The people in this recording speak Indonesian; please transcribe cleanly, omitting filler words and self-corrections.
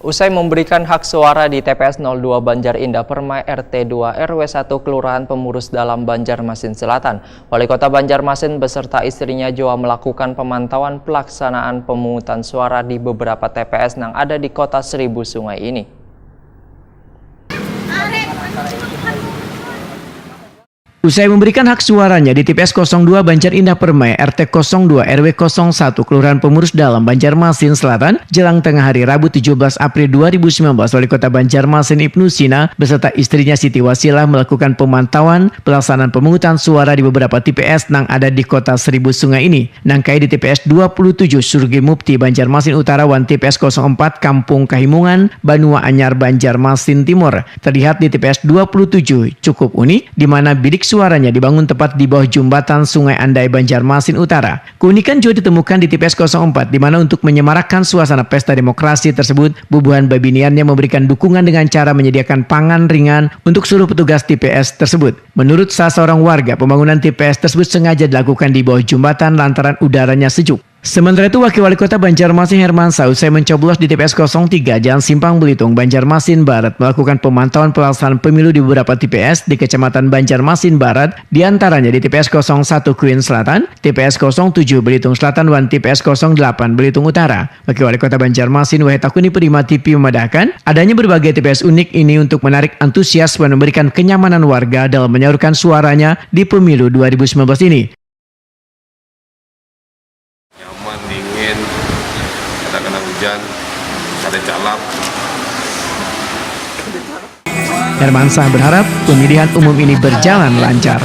Usai memberikan hak suara di TPS 02 Banjar Indah Permai RT 2 RW 1 Kelurahan Pemurus Dalam Banjarmasin Selatan, Wali Kota Banjarmasin beserta istrinya Joa melakukan pemantauan pelaksanaan pemungutan suara di beberapa TPS yang ada di Kota Seribu Sungai ini. Usai memberikan hak suaranya di TPS 02 Banjar Indah Permai RT 02 RW 01 Kelurahan Pemurus Dalam Banjarmasin Selatan, jelang tengah hari Rabu 17 April 2019, Wali Kota Banjarmasin Ibnu Sina beserta istrinya Siti Wasilah melakukan pemantauan pelaksanaan pemungutan suara di beberapa TPS yang ada di Kota Seribu Sungai ini. Nangkai di TPS 27 Surgi Mupti Banjarmasin Utara wan TPS 04 Kampung Kahimungan Banua Anyar Banjarmasin Timur. Terlihat di TPS 27 cukup unik, di mana bilik suaranya dibangun tepat di bawah jembatan Sungai Andai Banjarmasin Utara. Keunikan juga ditemukan di TPS 04, di mana untuk menyemarakkan suasana pesta demokrasi tersebut, Bubuhan Babiniannya memberikan dukungan dengan cara menyediakan pangan ringan untuk seluruh petugas TPS tersebut. Menurut salah seorang warga, pembangunan TPS tersebut sengaja dilakukan di bawah jembatan lantaran udaranya sejuk. Sementara itu, Wakil Wali Kota Banjarmasin Hermansyah usai mencoblos di TPS 03 Jalan Simpang Belitung, Banjarmasin Barat melakukan pemantauan pelaksanaan pemilu di beberapa TPS di Kecamatan Banjarmasin Barat, diantaranya di TPS 01 Queen Selatan, TPS 07 Belitung Selatan, dan TPS 08 Belitung Utara. Wakil Wali Kota Banjarmasin Wahid Takuni Prima TV memadahkan adanya berbagai TPS unik ini untuk menarik antusias dan memberikan kenyamanan warga dalam menyalurkan suaranya di pemilu 2019 ini. Dingin, kadang-kadang hujan, ada calap. Hermansyah berharap pemilihan umum ini berjalan lancar.